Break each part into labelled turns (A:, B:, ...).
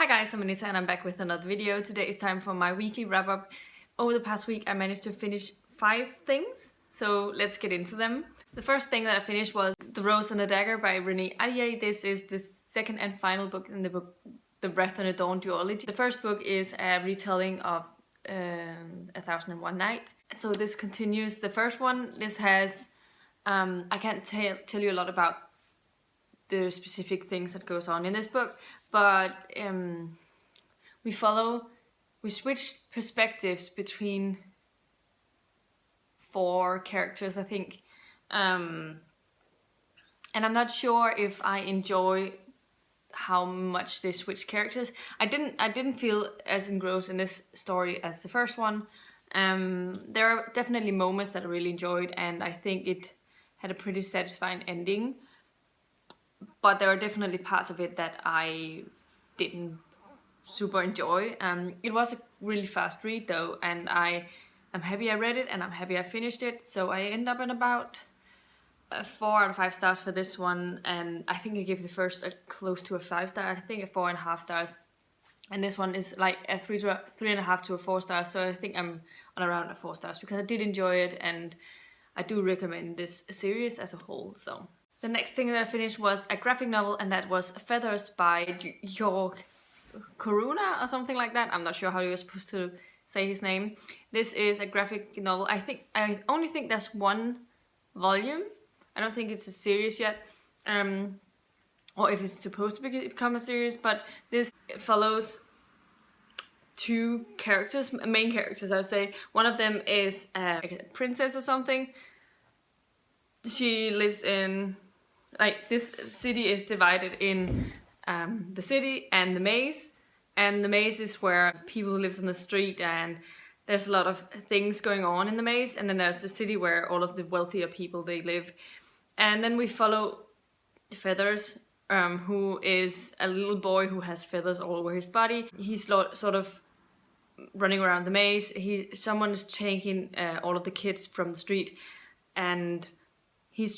A: Hi guys, I'm Anita and I'm back with another video. Today is time for my weekly wrap up. Over the past week I managed to finish 5 things, so let's get into them. The first thing that I finished was The Rose and the Dagger by Renee. Ahdieh. This is the second and final book in the book The Wrath and the Dawn duology. The first book is a retelling of 1001 Night. So this continues the first one. This has, I can't tell you a lot about the specific things that goes on in this book, but we switch perspectives between 4 characters, I think, and I'm not sure if I enjoy how much they switch characters. I didn't feel as engrossed in this story as the first one. There are definitely moments that I really enjoyed, and I think it had a pretty satisfying ending. But there are definitely parts of it that I didn't super enjoy. It was a really fast read though, and I'm happy I read it and I'm happy I finished it. So I end up in about 4 out of 5 stars for this one, and I think I gave the first close to a 5 star. I think a 4.5 stars, and this one is like a 3.5 to a 4 stars. So I think I'm on around a 4 stars because I did enjoy it, and I do recommend this series as a whole. So the next thing that I finished was a graphic novel, and that was Feathers by Jorge or something like that. I'm not sure how you're supposed to say his name. This is a graphic novel. I only think there's 1 volume. I don't think it's a series yet, or if it's supposed to become a series, but this follows 2 characters, main characters, I would say. One of them is a princess or something. She lives in, like, this city is divided in the city and the maze. And the maze is where people live on the street, and there's a lot of things going on in the maze. And then there's the city where all of the wealthier people, they live. And then we follow Feathers, who is a little boy who has feathers all over his body. He's sort of running around the maze. Someone is taking all of the kids from the street, and he's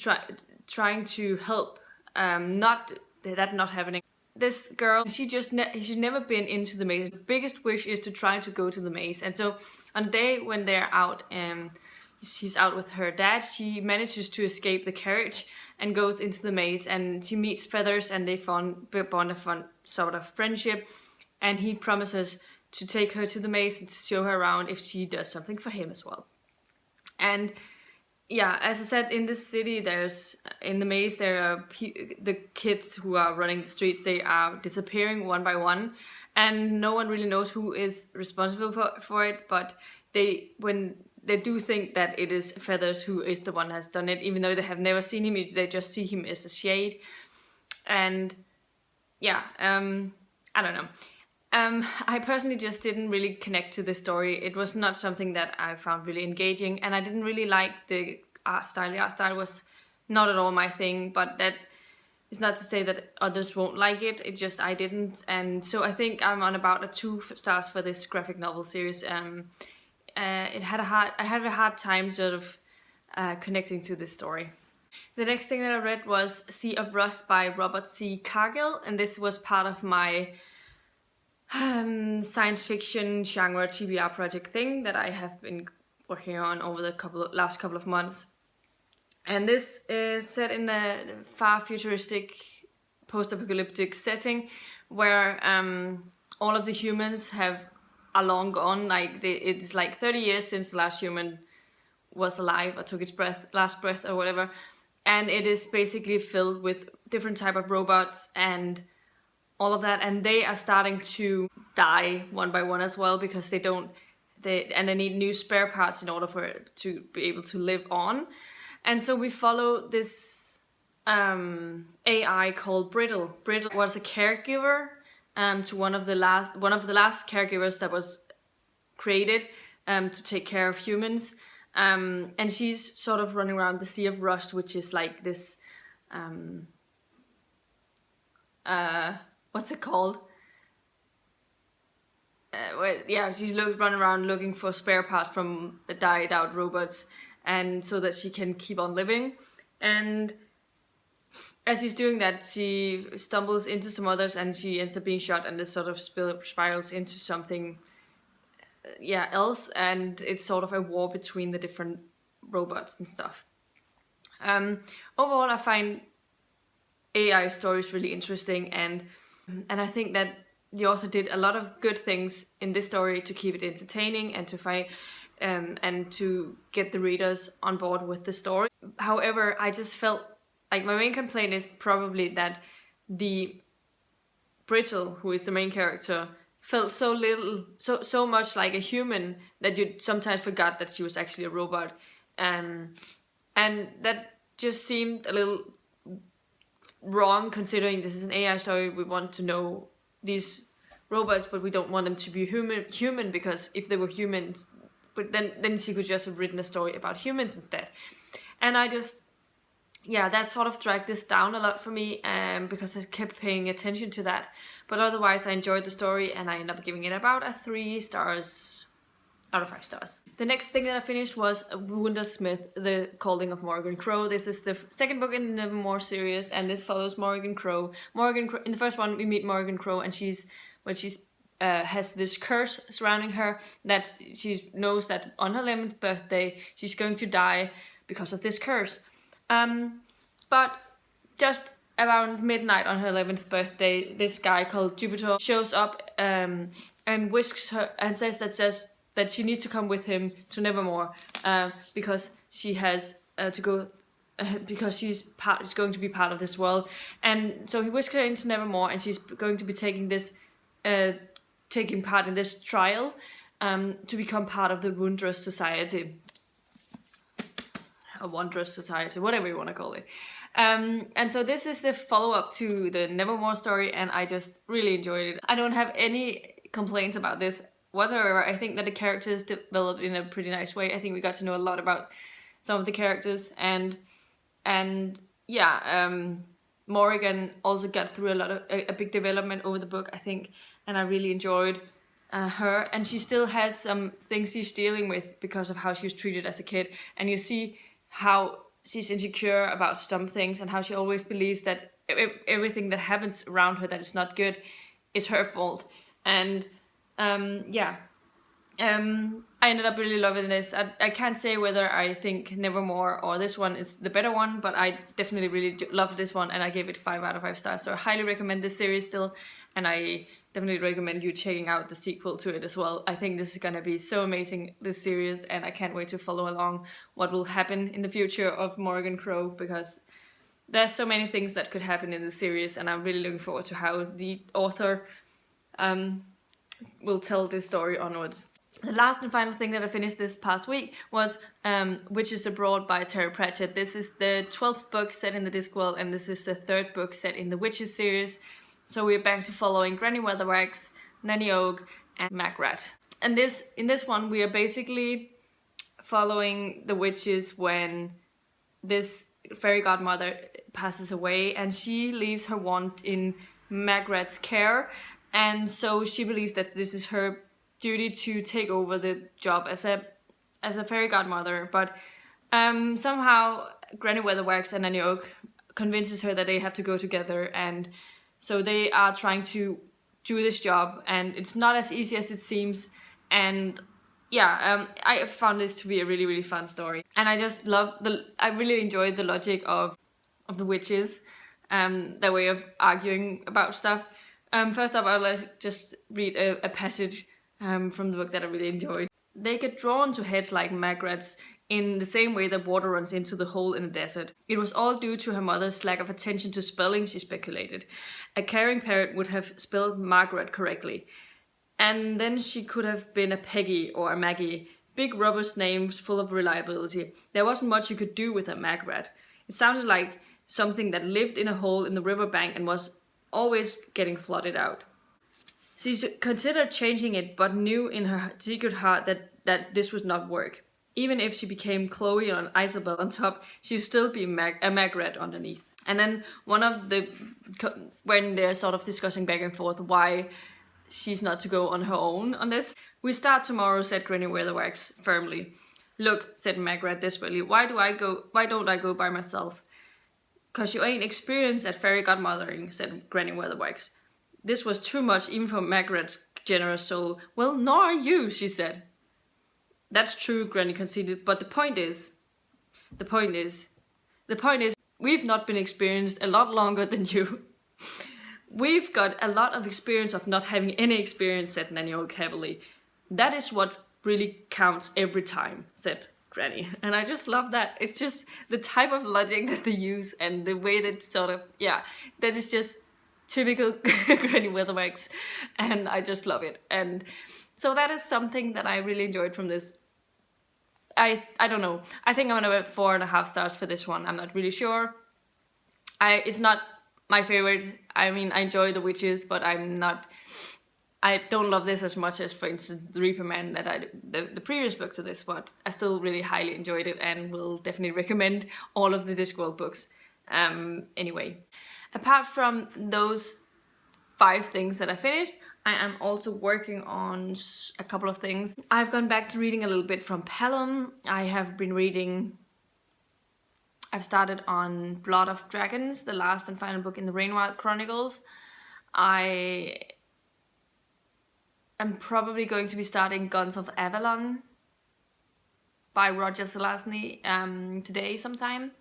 A: trying to help not happening. This girl, she's never been into the maze. The biggest wish is to try to go to the maze. And so on a day when they're out, she's out with her dad, she manages to escape the carriage and goes into the maze, and she meets Feathers, and they bond a fun sort of friendship, and he promises to take her to the maze and to show her around if she does something for him as well. And yeah, as I said, in this city, in the maze, there are the kids who are running the streets. They are disappearing one by one, and no one really knows who is responsible for it. But they do think that it is Feathers who is the one who has done it, even though they have never seen him. They just see him as a shade. And yeah, I don't know. I personally just didn't really connect to the story. It was not something that I found really engaging, and I didn't really like the art style. The art style was not at all my thing, but that is not to say that others won't like it. It just I didn't, and so I think I'm on about a 2 stars for this graphic novel series. I had a hard time sort of connecting to this story. The next thing that I read was Sea of Rust by Robert C. Cargill, and this was part of my science fiction genre TBR project thing that I have been working on over the last couple of months. And this is set in a far futuristic post-apocalyptic setting where all of the humans are long gone. Like it's like 30 years since the last human was alive or took its last breath or whatever, and it is basically filled with different type of robots and all of that, and they are starting to die one by one as well because they need new spare parts in order for it to be able to live on. And so we follow this AI called Brittle. Brittle was a caregiver to one of the last caregivers that was created to take care of humans, and she's sort of running around the Sea of Rust, which is like this what's it called? Yeah, she's running around looking for spare parts from the died out robots, and so that she can keep on living. And as she's doing that, she stumbles into some others and she ends up being shot, and this sort of spirals into something else, and it's sort of a war between the different robots and stuff. Overall, I find AI stories really interesting, and I think that the author did a lot of good things in this story to keep it entertaining and to find and to get the readers on board with the story. However, I just felt like my main complaint is probably that the Brittle, who is the main character, felt so much like a human that you sometimes forgot that she was actually a robot, and that just seemed a little wrong, considering this is an AI story. We want to know these robots, but we don't want them to be human, because if they were humans, but then she could just have written a story about humans instead. And I just, that sort of dragged this down a lot for me, because I kept paying attention to that. But otherwise, I enjoyed the story, and I ended up giving it about a 3 stars out of 5 stars. The next thing that I finished was Wundersmith, The Calling of Morrigan Crow. This is the second book in the Nevermoor series, and this follows Morrigan Crow. In the first one, we meet Morrigan Crow, and she's has this curse surrounding her, that she knows that on her 11th birthday she's going to die because of this curse. But just around midnight on her 11th birthday, this guy called Jupiter shows up and whisks her and says that she needs to come with him to Nevermoor, because she has to go, because she's going to be part of this world. And so he whisks her into Nevermoor, and she's going to be taking part in this trial to become part of the Wondrous Society. A Wondrous Society, whatever you want to call it. And so this is the follow-up to the Nevermoor story, and I just really enjoyed it. I don't have any complaints about this whatsoever. I think that the characters developed in a pretty nice way. I think we got to know a lot about some of the characters, and Morrigan also got through a big development over the book, I think, and I really enjoyed her. And she still has some things she's dealing with because of how she was treated as a kid, and you see how she's insecure about some things, and how she always believes that everything that happens around her that is not good is her fault. And I ended up really loving this. I can't say whether I think Nevermoor or this one is the better one, but I definitely really loved this one, and I gave it 5 out of 5 stars. So I highly recommend this series still, and I definitely recommend you checking out the sequel to it as well. I think this is gonna be so amazing, this series, and I can't wait to follow along what will happen in the future of Morrigan Crow, because there's so many things that could happen in the series, and I'm really looking forward to how the author will tell this story onwards. The last and final thing that I finished this past week was Witches Abroad by Terry Pratchett. This is the 12th book set in the Discworld, and this is the 3rd book set in the Witches series. So we're back to following Granny Weatherwax, Nanny Oak, and Magrat. And in this one, we are basically following the witches when this fairy godmother passes away, and she leaves her wand in Magrat's care, and so she believes that this is her duty to take over the job as a fairy godmother. But somehow Granny Weatherwax and Nanny Oak convinces her that they have to go together, and so they are trying to do this job, and it's not as easy as it seems. And I found this to be a really, really fun story, and I just I really enjoyed the logic of the witches, their way of arguing about stuff. First up, I'll just read a passage from the book that I really enjoyed. They get drawn to heads like Magrat's in the same way that water runs into the hole in the desert. It was all due to her mother's lack of attention to spelling, she speculated. A caring parent would have spelled Margaret correctly. And then she could have been a Peggy or a Maggie. Big robust names full of reliability. There wasn't much you could do with a Magrat. It sounded like something that lived in a hole in the riverbank and was always getting flooded out. She considered changing it, but knew in her secret heart that this would not work. Even if she became Chloe and Isabel on top, she'd still be a Magrat underneath. And then when they're sort of discussing back and forth why she's not to go on her own on this. We start tomorrow, said Granny Weatherwax firmly. Look, said Magrat desperately, why don't I go by myself? 'cause you ain't experienced at fairy godmothering, said Granny Weatherwax. This was too much even for Margaret's generous soul. Well, nor are you, she said. That's true, Granny conceded, but the point is, we've not been experienced a lot longer than you. We've got a lot of experience of not having any experience, said Nanny Oak heavily. That is what really counts every time, said Granny. And I just love that. It's just the type of logic that they use and the way that sort of, yeah, that is just typical Granny Weatherwax, and I just love it. And so that is something that I really enjoyed from this. I don't know. I think I'm gonna go 4.5 stars for this one. I'm not really sure. It's not my favorite. I mean, I enjoy The Witches, but I don't love this as much as, for instance, The Reaper Man, the previous book to this, but I still really highly enjoyed it and will definitely recommend all of the Discworld books. Anyway, apart from those 5 things that I finished, I am also working on a couple of things. I've gone back to reading a little bit from Pelham. I've started on Blood of Dragons, the last and final book in the Rainwild Chronicles. I am probably going to be starting Guns of Avalon by Roger Zelazny today sometime.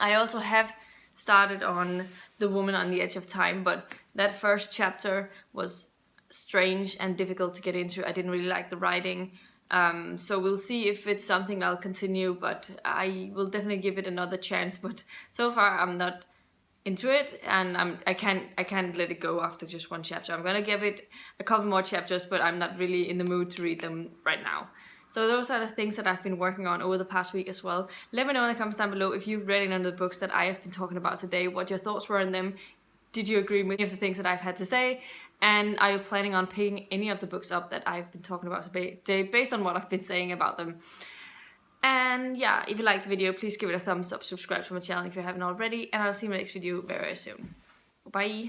A: I also have started on The Woman on the Edge of Time, but that first chapter was strange and difficult to get into. I didn't really like the writing, so we'll see if it's something I'll continue, but I will definitely give it another chance. But so far I'm not into it, and I can't let it go after just 1 chapter. I'm gonna give it a couple more chapters, but I'm not really in the mood to read them right now. So those are the things that I've been working on over the past week as well. Let me know in the comments down below if you've read any of the books that I have been talking about today, what your thoughts were on them. Did you agree with any of the things that I've had to say? And are you planning on picking any of the books up that I've been talking about today based on what I've been saying about them? And yeah, if you liked the video, please give it a thumbs up, subscribe to my channel if you haven't already, and I'll see you in my next video very soon. Bye!